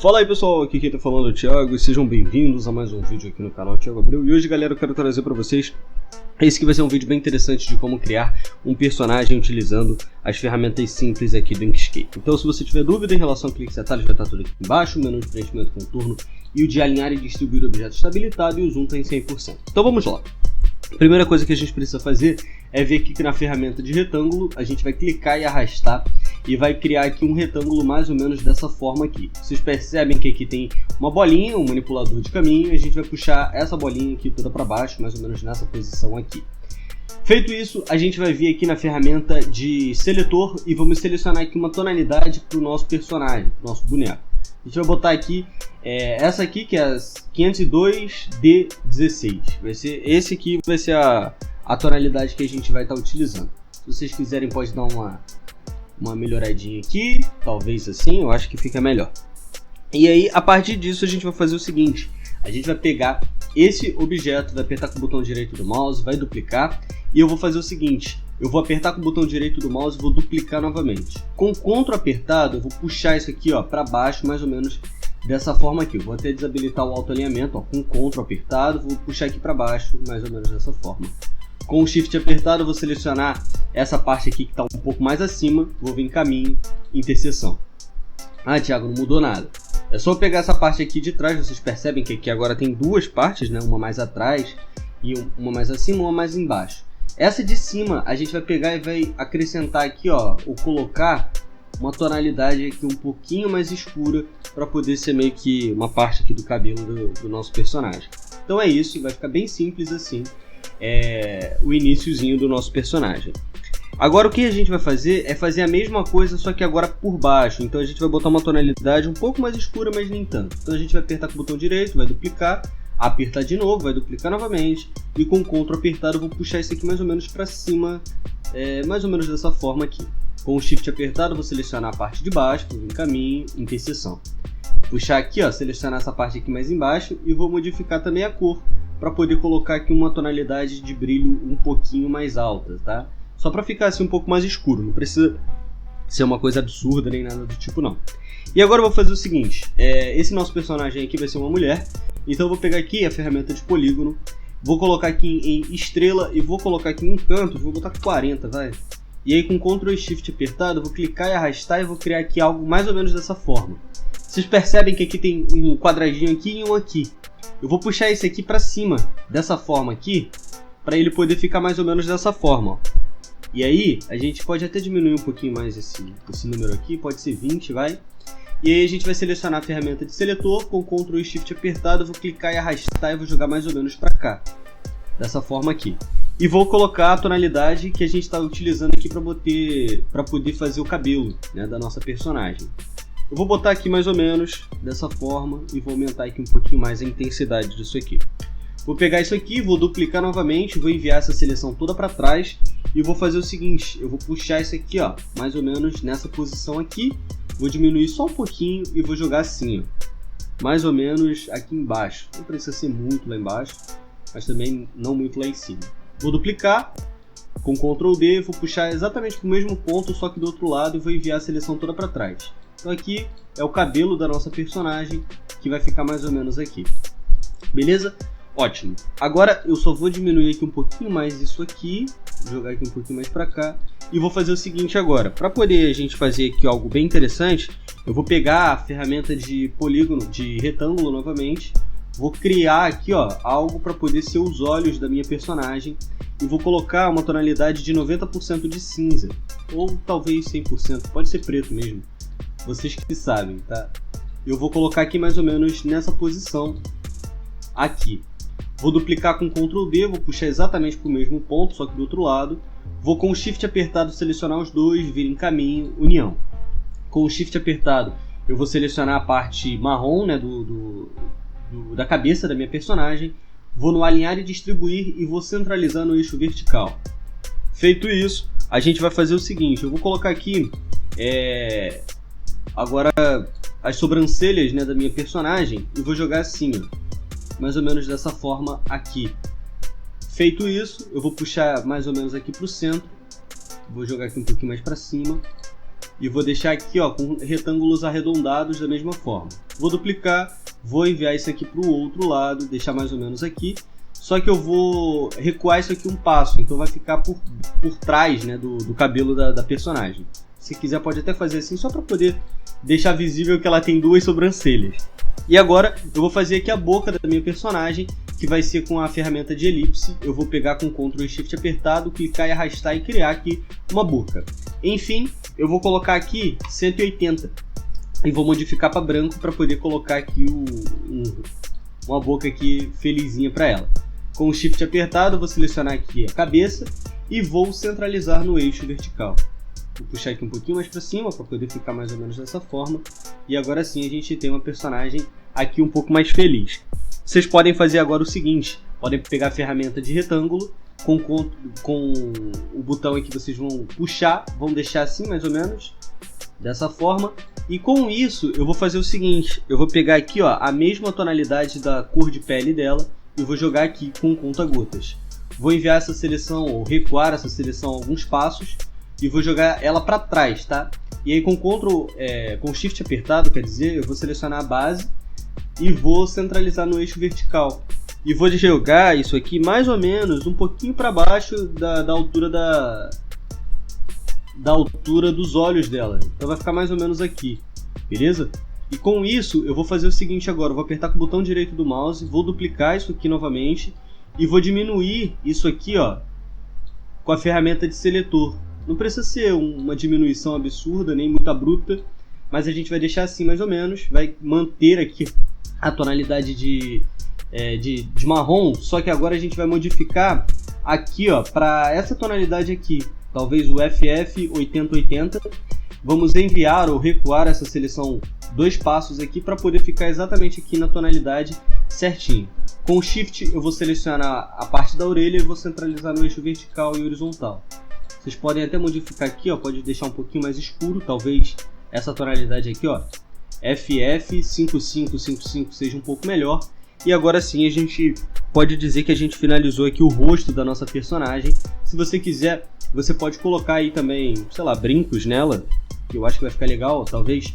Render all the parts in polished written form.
Fala aí pessoal, aqui quem tá falando é o Thiago e sejam bem-vindos a mais um vídeo aqui no canal Thiago Abreu. E hoje galera eu quero trazer pra vocês esse que vai ser um vídeo bem interessante de como criar um personagem utilizando as ferramentas simples aqui do Inkscape. Então se você tiver dúvida em relação ao cliques e atalhos, vai estar tudo aqui embaixo, o menu de preenchimento contorno e o de alinhar e distribuir objetos está habilitado e o zoom está em 100%. Então vamos lá. A primeira coisa que a gente precisa fazer é ver aqui que na ferramenta de retângulo a gente vai clicar e arrastar e vai criar aqui um retângulo mais ou menos dessa forma aqui. Vocês percebem que aqui tem uma bolinha, um manipulador de caminho, e a gente vai puxar essa bolinha aqui toda para baixo, mais ou menos nessa posição aqui. Feito isso, a gente vai vir aqui na ferramenta de seletor e vamos selecionar aqui uma tonalidade para o nosso personagem, nosso boneco. A gente vai botar aqui essa aqui, que é a 502D16. Esse aqui vai ser a tonalidade que a gente vai estar utilizando. Se vocês quiserem, pode dar uma melhoradinha aqui, talvez assim, eu acho que fica melhor. E aí, a partir disso, a gente vai fazer o seguinte: a gente vai pegar esse objeto, vai apertar com o botão direito do mouse, vai duplicar, e eu vou fazer o seguinte: eu vou apertar com o botão direito do mouse e vou duplicar novamente. Com o CTRL apertado, eu vou puxar isso aqui para baixo, mais ou menos dessa forma aqui. Eu vó até desabilitar o autoalinhamento, com o CTRL apertado, vou puxar aqui para baixo, mais ou menos dessa forma. Com o Shift apertado, eu vou selecionar essa parte aqui que está um pouco mais acima, vou vir em caminho, interseção. Ah, Thiago, não mudou nada. É só eu pegar essa parte aqui de trás, vocês percebem que aqui agora tem duas partes, né? Uma mais atrás e uma mais acima, uma mais embaixo. Essa de cima a gente vai pegar e vai acrescentar aqui, ou colocar uma tonalidade aqui um pouquinho mais escura para poder ser meio que uma parte aqui do cabelo do nosso personagem. Então é isso, vai ficar bem simples assim. O iniciozinho do nosso personagem. Agora o que a gente vai fazer é fazer a mesma coisa, só que agora por baixo. Então a gente vai botar uma tonalidade um pouco mais escura, mas nem tanto. Então a gente vai apertar com o botão direito, vai duplicar, apertar de novo, vai duplicar novamente, e com o CTRL apertado eu vou puxar isso aqui mais ou menos para cima, mais ou menos dessa forma aqui. Com o Shift apertado eu vou selecionar a parte de baixo, vou vir em caminho, interseção. Puxar aqui, selecionar essa parte aqui mais embaixo e vou modificar também a cor para poder colocar aqui uma tonalidade de brilho um pouquinho mais alta, tá? Só para ficar assim um pouco mais escuro, não precisa ser uma coisa absurda nem nada do tipo não. E agora eu vou fazer o seguinte, esse nosso personagem aqui vai ser uma mulher, então eu vou pegar aqui a ferramenta de polígono, vou colocar aqui em estrela e vou colocar aqui em cantos, vou botar 40, vai? E aí com Ctrl e Shift apertado, eu vou clicar e arrastar e vou criar aqui algo mais ou menos dessa forma. Vocês percebem que aqui tem um quadradinho aqui e um aqui. Eu vou puxar esse aqui para cima, dessa forma aqui, para ele poder ficar mais ou menos dessa forma. E aí, a gente pode até diminuir um pouquinho mais esse número aqui, pode ser 20, vai. E aí a gente vai selecionar a ferramenta de seletor, com Ctrl e Shift apertado, eu vou clicar e arrastar e vou jogar mais ou menos para cá. Dessa forma aqui. E vou colocar a tonalidade que a gente está utilizando aqui para poder fazer o cabelo, né, da nossa personagem. Eu vou botar aqui mais ou menos dessa forma e vou aumentar aqui um pouquinho mais a intensidade disso aqui. Vou pegar isso aqui, vou duplicar novamente, vou enviar essa seleção toda para trás e vou fazer o seguinte, eu vou puxar isso aqui, mais ou menos nessa posição aqui, vou diminuir só um pouquinho e vou jogar assim, mais ou menos aqui embaixo. Não precisa ser muito lá embaixo, mas também não muito lá em cima. Vou duplicar, com Ctrl D, vou puxar exatamente para o mesmo ponto, só que do outro lado, e vou enviar a seleção toda para trás. Então aqui é o cabelo da nossa personagem, que vai ficar mais ou menos aqui. Beleza? Ótimo. Agora eu só vou diminuir aqui um pouquinho mais isso aqui, jogar aqui um pouquinho mais para cá, e vou fazer o seguinte agora. Para poder a gente fazer aqui algo bem interessante, eu vou pegar a ferramenta de polígono, de retângulo novamente, vou criar aqui algo para poder ser os olhos da minha personagem, e vou colocar uma tonalidade de 90% de cinza, ou talvez 100%, pode ser preto mesmo. Vocês que sabem, tá? Eu vou colocar aqui mais ou menos nessa posição aqui. Vou duplicar com Ctrl D, vou puxar exatamente para o mesmo ponto, só que do outro lado. Vou com o Shift apertado selecionar os dois, vir em caminho, união. Com o Shift apertado eu vou selecionar a parte marrom, né, da cabeça da minha personagem. Vou no alinhar e distribuir e vou centralizar no eixo vertical. Feito isso, a gente vai fazer o seguinte, eu vou colocar aqui agora as sobrancelhas, né, da minha personagem e vou jogar assim, mais ou menos dessa forma aqui. Feito isso, eu vou puxar mais ou menos aqui para o centro, vou jogar aqui um pouquinho mais para cima e vou deixar aqui, ó, com retângulos arredondados da mesma forma. Vou duplicar, vou enviar isso aqui para o outro lado, deixar mais ou menos aqui. Só que eu vou recuar isso aqui um passo, então vai ficar por trás, né, do cabelo da personagem. Se quiser pode até fazer assim, só para poder deixar visível que ela tem duas sobrancelhas. E agora eu vou fazer aqui a boca da minha personagem, que vai ser com a ferramenta de elipse. Eu vou pegar com Ctrl e Shift apertado, clicar e arrastar e criar aqui uma boca. Enfim, eu vou colocar aqui 180 e vou modificar para branco para poder colocar aqui uma boca aqui felizinha para ela. Com o Shift apertado, eu vou selecionar aqui a cabeça e vou centralizar no eixo vertical. Vou puxar aqui um pouquinho mais para cima para poder ficar mais ou menos dessa forma. E agora sim a gente tem uma personagem aqui um pouco mais feliz. Vocês podem fazer agora o seguinte, podem pegar a ferramenta de retângulo, com o botão aqui vocês vão puxar, vão deixar assim mais ou menos, dessa forma. E com isso eu vou fazer o seguinte, eu vou pegar aqui, ó, a mesma tonalidade da cor de pele dela e vou jogar aqui com conta-gotas. Vou enviar essa seleção, ou recuar essa seleção alguns passos, e vou jogar ela para trás, tá? E aí com Shift apertado, quer dizer, eu vou selecionar a base e vou centralizar no eixo vertical. E vou jogar isso aqui mais ou menos um pouquinho para baixo da altura da altura dos olhos dela. Então vai ficar mais ou menos aqui, beleza? E com isso eu vou fazer o seguinte agora, eu vou apertar com o botão direito do mouse, vou duplicar isso aqui novamente e vou diminuir isso aqui, ó, com a ferramenta de seletor. Não precisa ser uma diminuição absurda, nem muito abrupta, mas a gente vai deixar assim mais ou menos, vai manter aqui a tonalidade de marrom, só que agora a gente vai modificar aqui, ó, para essa tonalidade aqui, talvez o FF 8080. Vamos enviar ou recuar essa seleção dois passos aqui para poder ficar exatamente aqui na tonalidade certinho. Com o Shift eu vou selecionar a parte da orelha e vou centralizar no eixo vertical e horizontal. Vocês podem até modificar aqui, ó, pode deixar um pouquinho mais escuro, talvez essa tonalidade aqui, ó, FF 5555 seja um pouco melhor. E agora sim a gente pode dizer que a gente finalizou aqui o rosto da nossa personagem. Se você quiser, você pode colocar aí também, sei lá, brincos nela, que eu acho que vai ficar legal, talvez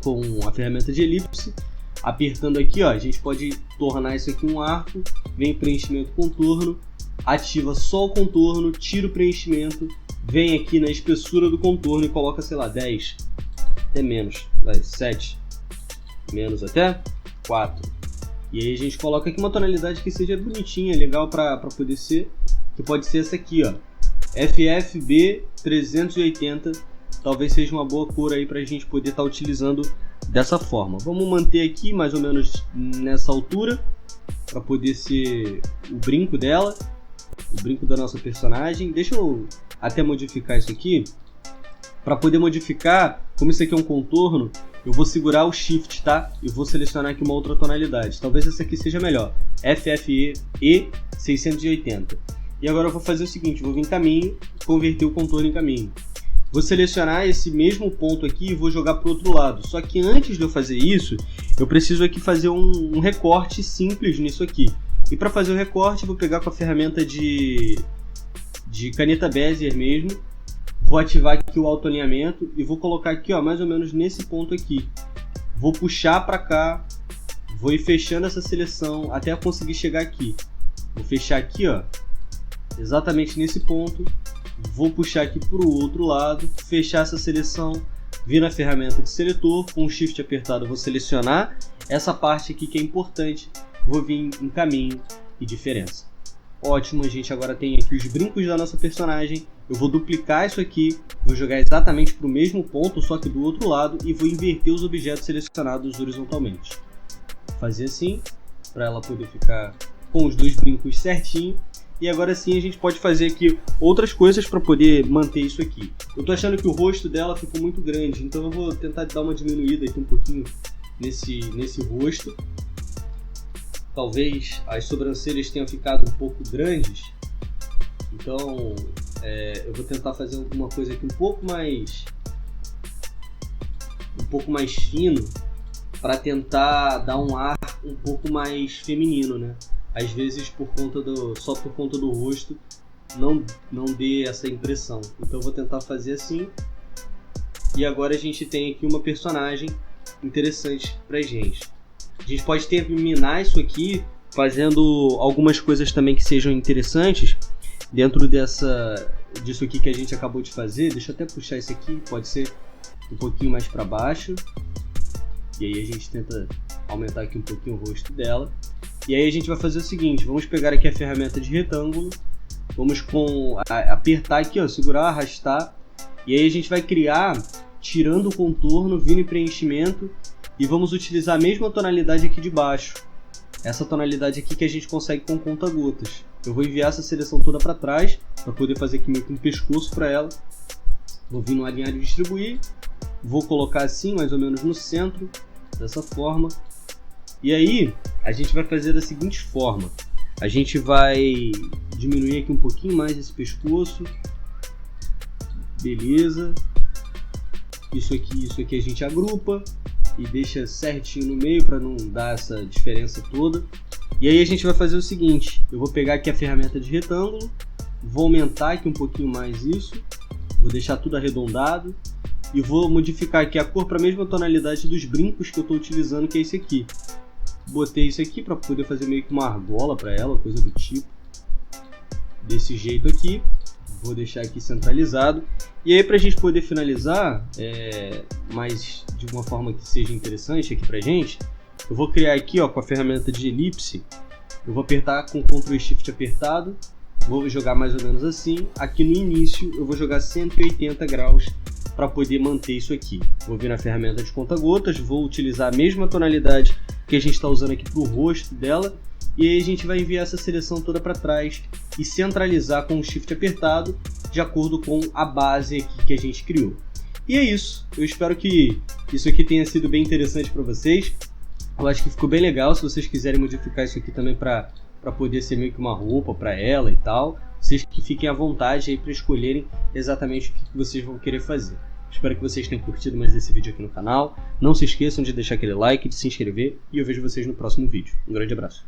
com a ferramenta de elipse. Apertando aqui, ó, a gente pode tornar isso aqui um arco, vem preenchimento contorno, ativa só o contorno, tira o preenchimento, vem aqui na espessura do contorno e coloca, sei lá, 10, até menos, vai, 7, menos até 4. E aí a gente coloca aqui uma tonalidade que seja bonitinha, legal para poder ser, que pode ser essa aqui, ó, FFB 380, talvez seja uma boa cor aí para a gente poder estar utilizando dessa forma. Vamos manter aqui mais ou menos nessa altura, para poder ser o brinco dela, o brinco da nossa personagem. Deixa eu até modificar isso aqui. Para poder modificar, como isso aqui é um contorno, eu vou segurar o Shift, tá? E vou selecionar aqui uma outra tonalidade. Talvez essa aqui seja melhor, FFE 680. E agora eu vou fazer o seguinte, vou vir em caminho, converter o contorno em caminho. Vou selecionar esse mesmo ponto aqui e vou jogar para o outro lado. Só que antes de eu fazer isso, eu preciso aqui fazer um recorte simples nisso aqui. E para fazer o recorte, eu vou pegar com a ferramenta de caneta Bezier mesmo. Vou ativar aqui o autoalinhamento e vou colocar aqui, ó, mais ou menos nesse ponto aqui. Vou puxar para cá, vou ir fechando essa seleção até conseguir chegar aqui. Vou fechar aqui, ó, exatamente nesse ponto. Vou puxar aqui para o outro lado, fechar essa seleção, vir na ferramenta de seletor, com o Shift apertado eu vou selecionar essa parte aqui que é importante, vou vir em caminho e diferença. Ótimo, a gente agora tem aqui os brincos da nossa personagem, eu vou duplicar isso aqui, vou jogar exatamente para o mesmo ponto, só que do outro lado, e vou inverter os objetos selecionados horizontalmente. Vou fazer assim, para ela poder ficar com os dois brincos certinho. E agora sim a gente pode fazer aqui outras coisas para poder manter isso aqui. Eu tô achando que o rosto dela ficou muito grande, então eu vou tentar dar uma diminuída aqui um pouquinho nesse rosto. Talvez as sobrancelhas tenham ficado um pouco grandes, então eu vou tentar fazer alguma coisa aqui um pouco mais fino, para tentar dar um ar um pouco mais feminino, né? Às vezes só por conta do rosto não dê essa impressão. Então eu vou tentar fazer assim. E agora a gente tem aqui uma personagem interessante pra gente. A gente pode terminar isso aqui fazendo algumas coisas também que sejam interessantes dentro disso aqui que a gente acabou de fazer. Deixa eu até puxar isso aqui, pode ser um pouquinho mais para baixo. E aí a gente tenta aumentar aqui um pouquinho o rosto dela. E aí a gente vai fazer o seguinte, vamos pegar aqui a ferramenta de retângulo, vamos apertar aqui, ó, segurar, arrastar, e aí a gente vai criar, tirando o contorno, vindo em preenchimento, e vamos utilizar a mesma tonalidade aqui de baixo. Essa tonalidade aqui que a gente consegue com conta-gotas. Eu vou enviar essa seleção toda para trás, para poder fazer aqui meio que um pescoço para ela. Vou vir no alinhar e distribuir. Vou colocar assim, mais ou menos no centro, dessa forma. E aí, a gente vai fazer da seguinte forma. A gente vai diminuir aqui um pouquinho mais esse pescoço. Beleza. Isso aqui a gente agrupa e deixa certinho no meio para não dar essa diferença toda. E aí a gente vai fazer o seguinte, eu vou pegar aqui a ferramenta de retângulo, vou aumentar aqui um pouquinho mais isso, vou deixar tudo arredondado e vou modificar aqui a cor para a mesma tonalidade dos brincos que eu estou utilizando, que é esse aqui. Botei isso aqui para poder fazer meio que uma argola para ela, coisa do tipo. Desse jeito aqui, vou deixar aqui centralizado. E aí, para a gente poder finalizar, mas de uma forma que seja interessante aqui pra gente, eu vou criar aqui, ó, com a ferramenta de elipse, eu vou apertar com Ctrl Shift apertado, vou jogar mais ou menos assim. Aqui no início eu vou jogar 180 graus para poder manter isso aqui. Vou vir na ferramenta de conta-gotas, vou utilizar a mesma tonalidade que a gente está usando aqui para o rosto dela, e aí a gente vai enviar essa seleção toda para trás e centralizar com o Shift apertado, de acordo com a base aqui que a gente criou. E é isso, eu espero que isso aqui tenha sido bem interessante para vocês. Eu acho que ficou bem legal. Se vocês quiserem modificar isso aqui também para poder ser meio que uma roupa para ela e tal, vocês que fiquem à vontade aí para escolherem exatamente o que vocês vão querer fazer. Espero que vocês tenham curtido mais esse vídeo aqui no canal. Não se esqueçam de deixar aquele like, de se inscrever, e eu vejo vocês no próximo vídeo. Um grande abraço.